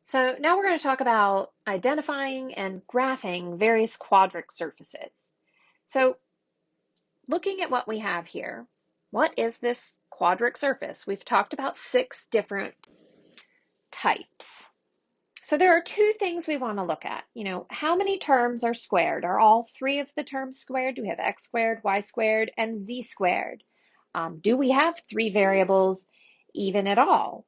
So now we're going to talk about identifying and graphing various quadric surfaces. So looking at what we have here, what is this quadric surface? We've talked about 6 different types. So there are 2 things we want to look at. How many terms are squared? Are all 3 of the terms squared? Do we have x squared, y squared, and z squared? Do we have 3 variables even at all?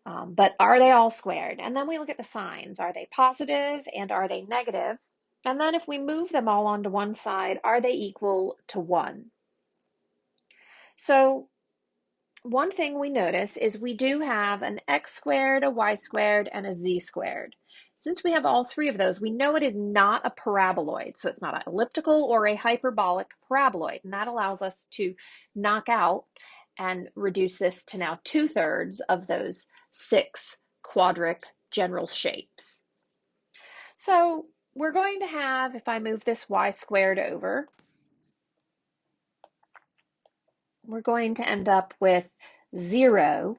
But are they all squared? And then we look at the signs. Are they positive and are they negative? And then if we move them all onto one side, are they equal to 1? So one thing we notice is we do have an x squared, a y squared, and a z squared. Since we have all 3 of those, we know it is not a paraboloid. So it's not an elliptical or a hyperbolic paraboloid. And that allows us to knock out and reduce this to now 2/3 of those 6 quadric general shapes. So we're going to have, if I move this y squared over, we're going to end up with 0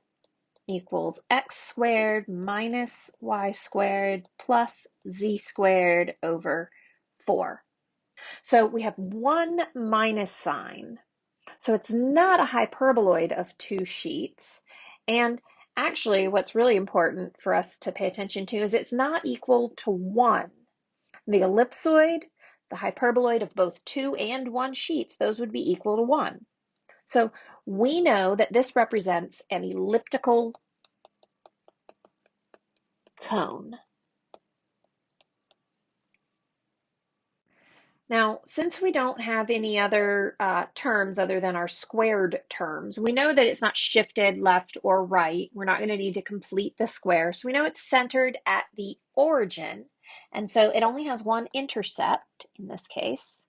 equals x squared minus y squared plus z squared over 4. So we have one minus sign. So it's not a hyperboloid of 2 sheets. And actually, what's really important for us to pay attention to is it's not equal to 1. The ellipsoid, the hyperboloid of both 2 and 1 sheets, those would be equal to 1. So we know that this represents an elliptical cone. Now, since we don't have any other terms other than our squared terms, we know that it's not shifted left or right. We're not going to need to complete the square. So we know it's centered at the origin. And so it only has one intercept, in this case,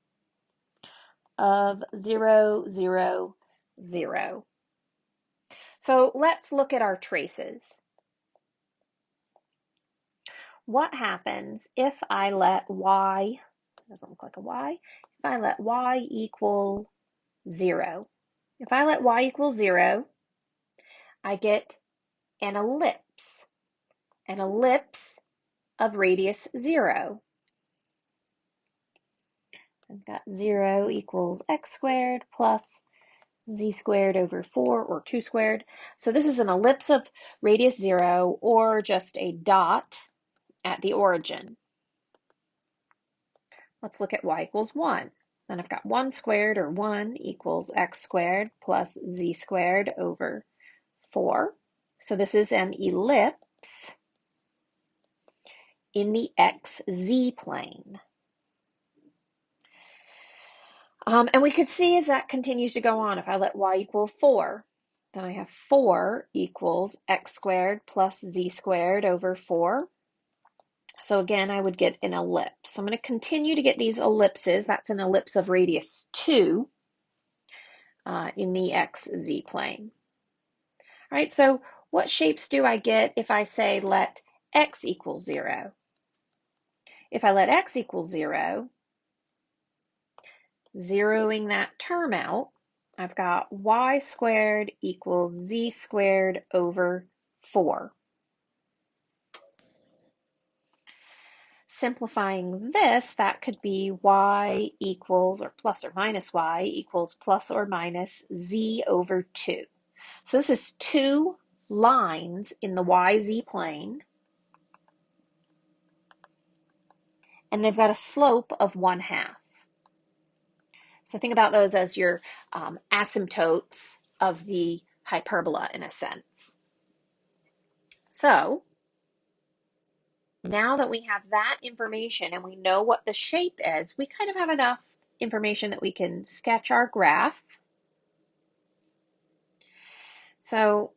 of 0, 0, 0. So let's look at our traces. What happens if I let y, doesn't look like a y, if I let y equal 0? If I let y equal 0, I get an ellipse of radius 0. I've got 0 equals x squared plus z squared over 4, or 2 squared. So this is an ellipse of radius 0, or just a dot at the origin. Let's look at y equals 1. Then I've got 1 squared, or 1 equals x squared plus z squared over 4. So this is an ellipse in the xz plane. And we could see as that continues to go on, if I let y equal 4, then I have 4 equals x squared plus z squared over 4. So again, I would get an ellipse. So I'm going to continue to get these ellipses. That's an ellipse of radius 2 in the xz plane. All right, so what shapes do I get if I say let x equal 0? If I let x equal 0, zeroing that term out, I've got y squared equals z squared over 4. Simplifying this, that could be y equals, or plus or minus y equals plus or minus z over 2. So this is 2 lines in the yz plane, and they've got a slope of 1/2. So think about those as your asymptotes of the hyperbola in a sense. So now that we have that information and we know what the shape is, we kind of have enough information that we can sketch our graph. So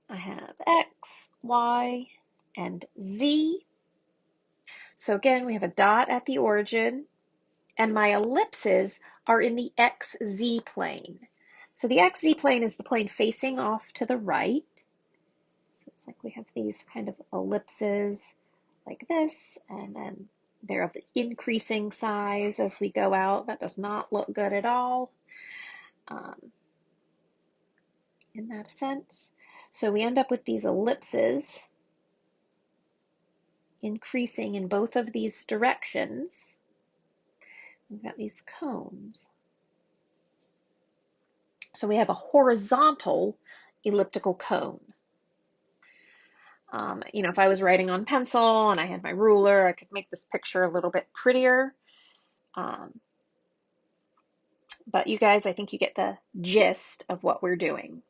I have x, y, and z. So again, we have a dot at the origin, and my ellipses are in the xz plane. So the xz plane is the plane facing off to the right. So it's like we have these kind of ellipses like this, and then they're of increasing size as we go out. That does not look good at all in that sense. So we end up with these ellipses increasing in both of these directions. We've got these cones. So we have a horizontal elliptical cone. If I was writing on pencil and I had my ruler, I could make this picture a little bit prettier. But you guys, I think you get the gist of what we're doing.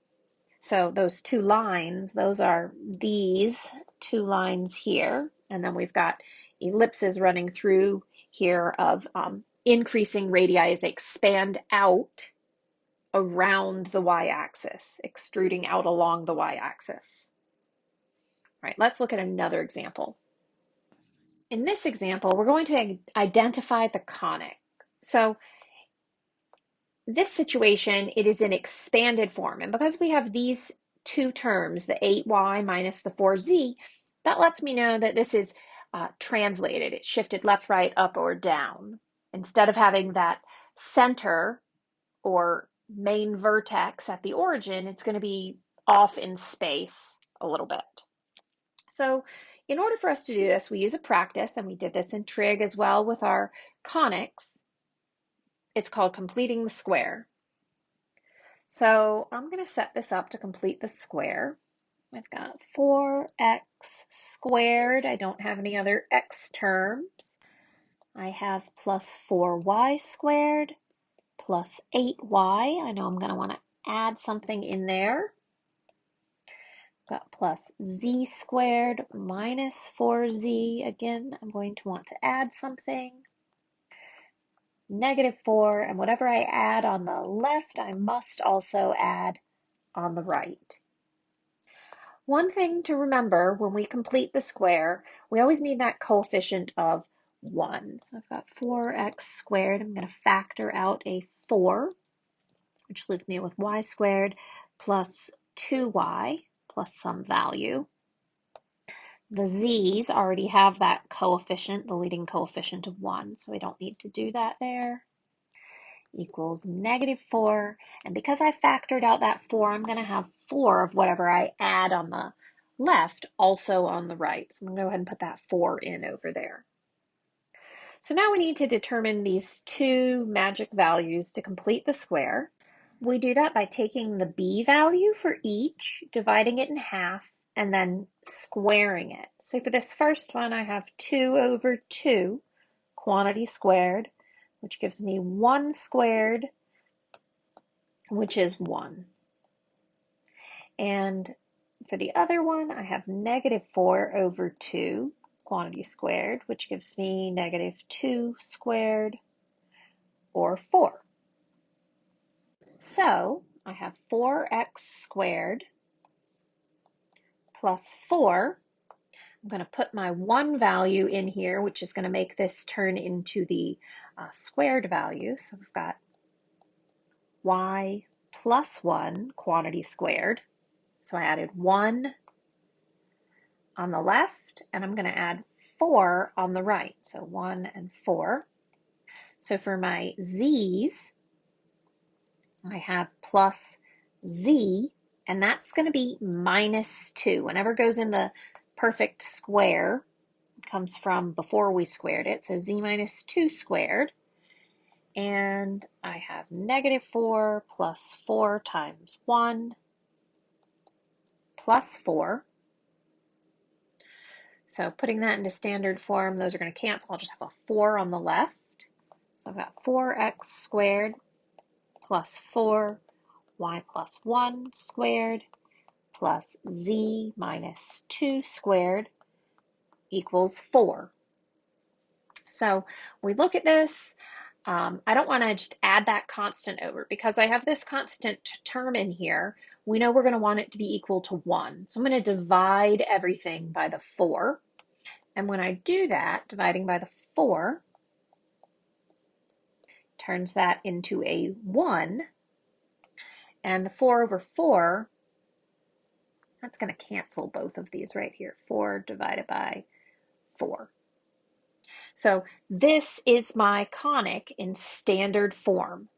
So those two lines, those are these two lines here. And then we've got ellipses running through here of increasing radii as they expand out around the y-axis, extruding out along the y-axis. All right, let's look at another example. In this example, we're going to identify the conic. So this situation, it is in expanded form. And because we have these two terms, the 8y minus the 4z, that lets me know that this is translated. It's shifted left, right, up, or down. Instead of having that center or main vertex at the origin, it's going to be off in space a little bit. So in order for us to do this, we use a practice, and we did this in trig as well with our conics. It's called completing the square. So I'm going to set this up to complete the square. I've got 4x squared. I don't have any other x terms. I have plus 4y squared plus 8y. I know I'm going to want to add something in there. Got plus z squared minus 4z. Again, I'm going to want to add something. -4, and whatever I add on the left, I must also add on the right. One thing to remember when we complete the square, we always need that coefficient of 1. So I've got 4x squared. I'm going to factor out a 4, which leaves me with y squared plus 2y plus some value. The z's already have that coefficient, the leading coefficient of 1, so we don't need to do that there. Equals -4, and because I factored out that 4, I'm going to have 4 of whatever I add on the left also on the right. So I'm going to go ahead and put that 4 in over there. So now we need to determine these two magic values to complete the square. We do that by taking the b value for each, dividing it in half, and then squaring it. So for this first one, I have 2 over 2 quantity squared, which gives me 1 squared, which is 1. And for the other one, I have -4 over 2 quantity squared, which gives me -2 squared, or 4. So I have 4x squared plus 4. I'm going to put my 1 value in here, which is going to make this turn into the squared value. So we've got y plus 1 quantity squared. So I added 1 on the left, and I'm going to add 4 on the right. So 1 and 4. So for my z's, I have plus z, and that's going to be -2. Whenever it goes in the perfect square, it comes from before we squared it. So z minus 2 squared. And I have -4 plus 4 times 1 plus 4. So putting that into standard form, those are going to cancel. I'll just have a 4 on the left. So I've got 4x squared plus 4y plus 1 squared plus z minus 2 squared equals 4. So we look at this. I don't want to just add that constant over because I have this constant term in here. We know we're going to want it to be equal to 1. So I'm going to divide everything by the 4. And when I do that, dividing by the 4 turns that into a 1. And the 4 over 4, that's going to cancel both of these right here. 4 divided by 4. So this is my conic in standard form.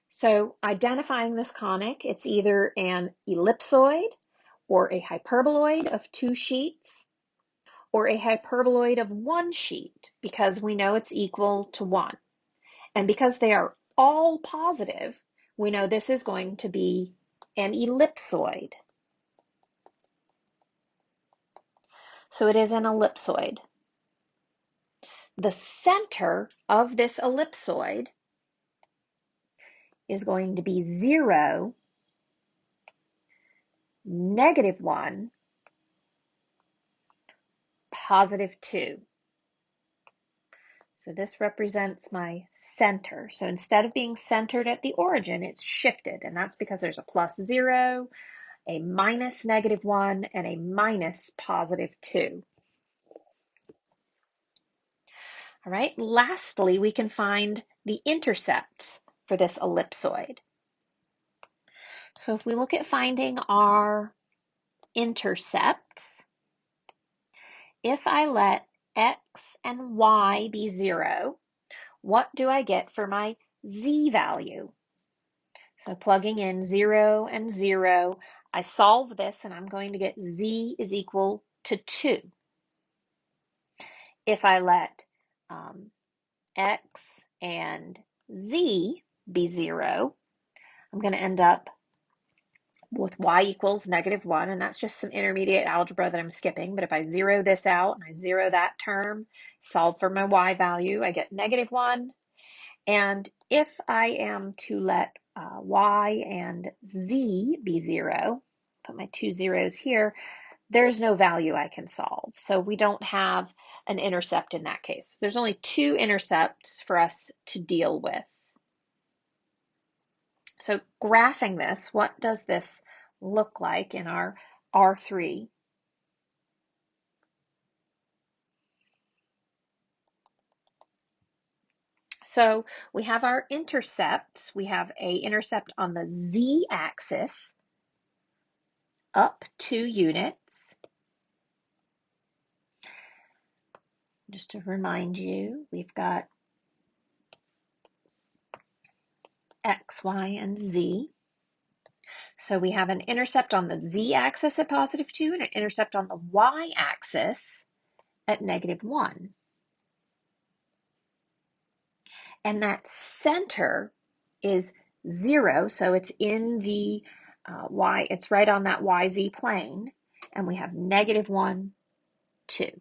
So identifying this conic, it's either an ellipsoid or a hyperboloid of 2 sheets, or a hyperboloid of 1 sheet, because we know it's equal to 1. And because they are all positive, we know this is going to be an ellipsoid. So it is an ellipsoid. The center of this ellipsoid is going to be 0, -1, +2. So this represents my center. So instead of being centered at the origin, it's shifted, and that's because there's a +0, a -1, and a -2. All right, lastly, we can find the intercepts for this ellipsoid. So if we look at finding our intercepts, if I let x and y be 0, what do I get for my z value? So plugging in 0 and 0, I solve this and I'm going to get z is equal to 2. If I let x and z be 0, I'm going to end up with y equals -1, and that's just some intermediate algebra that I'm skipping. But if I zero this out and I zero that term, solve for my y value, I get -1. And if I am to let y and z be 0, put my 2 zeros here, there's no value I can solve. So we don't have an intercept in that case. There's only 2 intercepts for us to deal with. So graphing this, what does this look like in our R3? So we have our intercepts. We have a intercept on the z-axis, up 2 units. Just to remind you, we've got x, y, and z. So we have an intercept on the z-axis at +2 and an intercept on the y-axis at -1. And that center is 0, so it's in the it's right on that YZ plane, and we have -1, 2.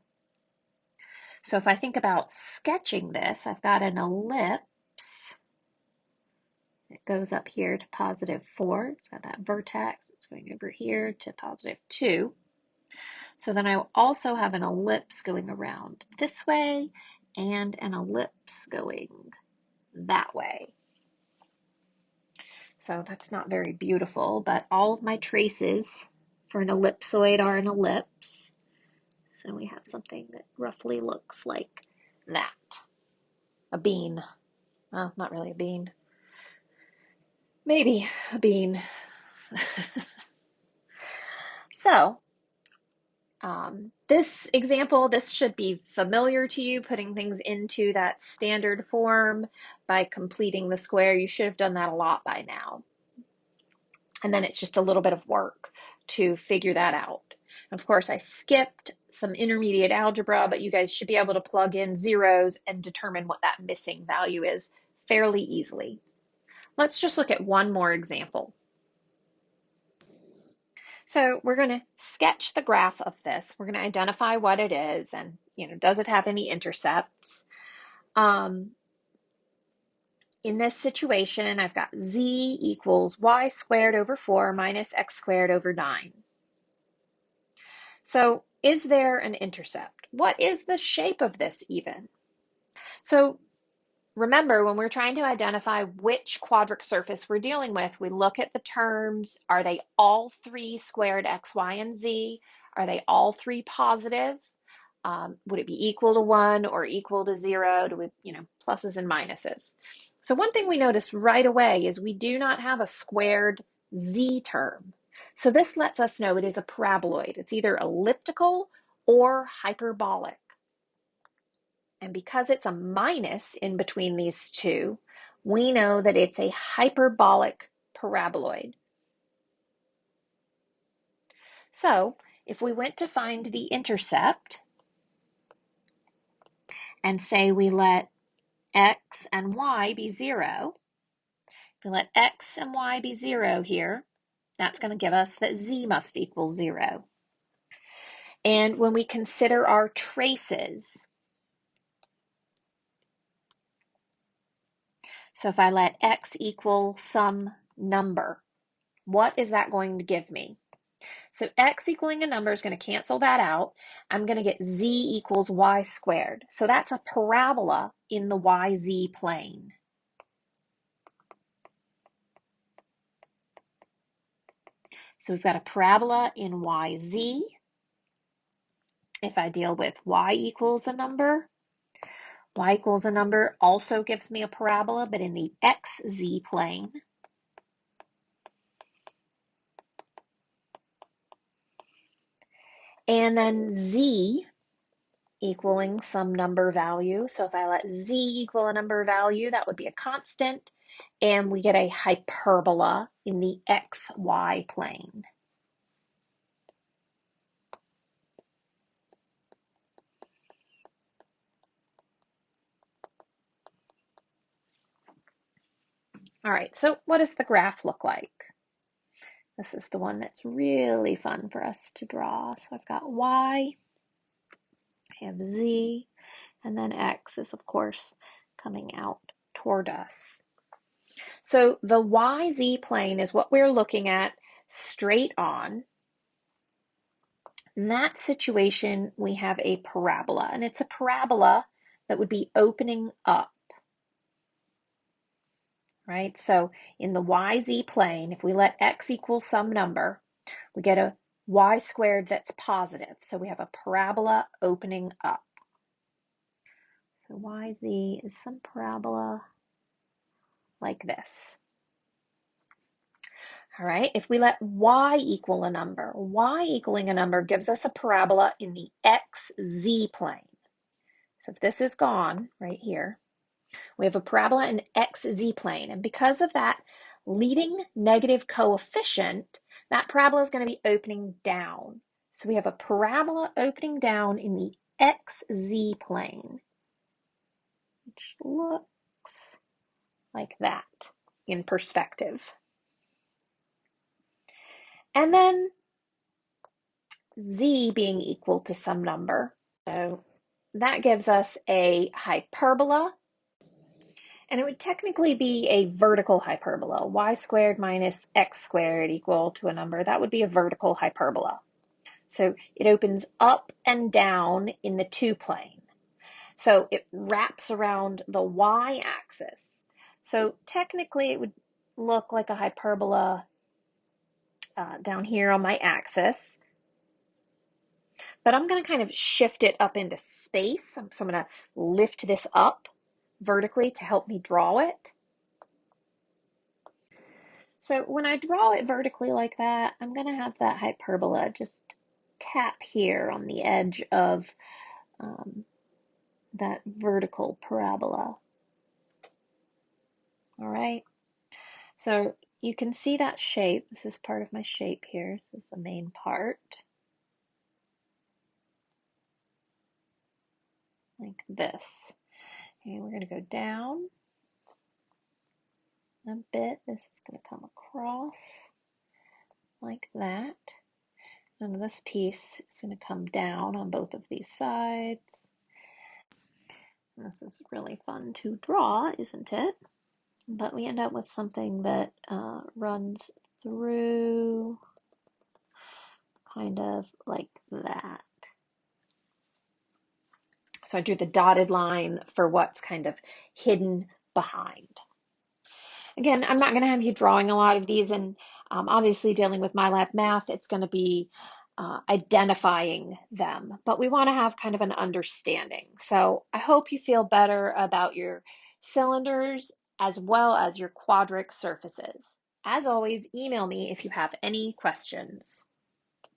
So if I think about sketching this, I've got an ellipse. It goes up here to +4. It's got that vertex. It's going over here to +2. So then I also have an ellipse going around this way and an ellipse going that way. So that's not very beautiful, but all of my traces for an ellipsoid are an ellipse. So we have something that roughly looks like that. A bean. Well, not really a bean. Maybe a bean. So, this example, this should be familiar to you, putting things into that standard form by completing the square. You should have done that a lot by now. And then it's just a little bit of work to figure that out. And of course, I skipped some intermediate algebra, but you guys should be able to plug in zeros and determine what that missing value is fairly easily. Let's just look at one more example. So we're going to sketch the graph of this. We're going to identify what it is and, does it have any intercepts? In this situation, I've got z equals y squared over 4 minus x squared over 9. So is there an intercept? What is the shape of this even? So remember, when we're trying to identify which quadric surface we're dealing with, we look at the terms. Are they all 3 squared x, y, and z? Are they all 3 positive? Would it be equal to 1 or equal to 0? Do we, pluses and minuses? So one thing we notice right away is we do not have a squared z term. So this lets us know it is a paraboloid. It's either elliptical or hyperbolic. And because it's a minus in between these two, we know that it's a hyperbolic paraboloid. So if we went to find the intercept and say we let x and y be 0, if we let x and y be 0 here, that's going to give us that z must equal 0. And when we consider our traces, so if I let x equal some number, what is that going to give me? So x equaling a number is going to cancel that out. I'm going to get z equals y squared. So that's a parabola in the yz plane. So we've got a parabola in yz. If I deal with y equals a number also gives me a parabola, but in the xz plane. And then z equaling some number value. So if I let z equal a number value, that would be a constant, and we get a hyperbola in the xy plane. All right, so what does the graph look like? This is the one that's really fun for us to draw. So I've got y, I have z, and then x is, of course, coming out toward us. So the YZ plane is what we're looking at straight on. In that situation, we have a parabola, and it's a parabola that would be opening up, right? So in the YZ plane, if we let x equal some number, we get a y squared that's positive. So we have a parabola opening up. So YZ is some parabola like this. All right, if we let y equal a number, y equaling a number gives us a parabola in the xz plane. So if this is gone right here, we have a parabola in xz plane. And because of that leading negative coefficient, that parabola is going to be opening down. So we have a parabola opening down in the xz plane, which looks like that in perspective. And then z being equal to some number. So that gives us a hyperbola, and it would technically be a vertical hyperbola. Y squared minus x squared equal to a number. That would be a vertical hyperbola. So it opens up and down in the 2 plane. So it wraps around the y-axis. So technically it would look like a hyperbola down here on my axis. But I'm going to kind of shift it up into space. So I'm going to lift this up vertically to help me draw it. So when I draw it vertically like that, I'm going to have that hyperbola just tap here on the edge of that vertical parabola. All right. So you can see that shape. This is part of my shape here. This is the main part. Like this. And we're going to go down a bit. This is going to come across like that. And this piece is going to come down on both of these sides. And this is really fun to draw, isn't it? But we end up with something that runs through kind of like that. So I drew the dotted line for what's kind of hidden behind. Again, I'm not going to have you drawing a lot of these, and obviously dealing with MyLab Math, it's going to be identifying them, but we want to have kind of an understanding. So I hope you feel better about your cylinders as well as your quadric surfaces. As always, email me if you have any questions.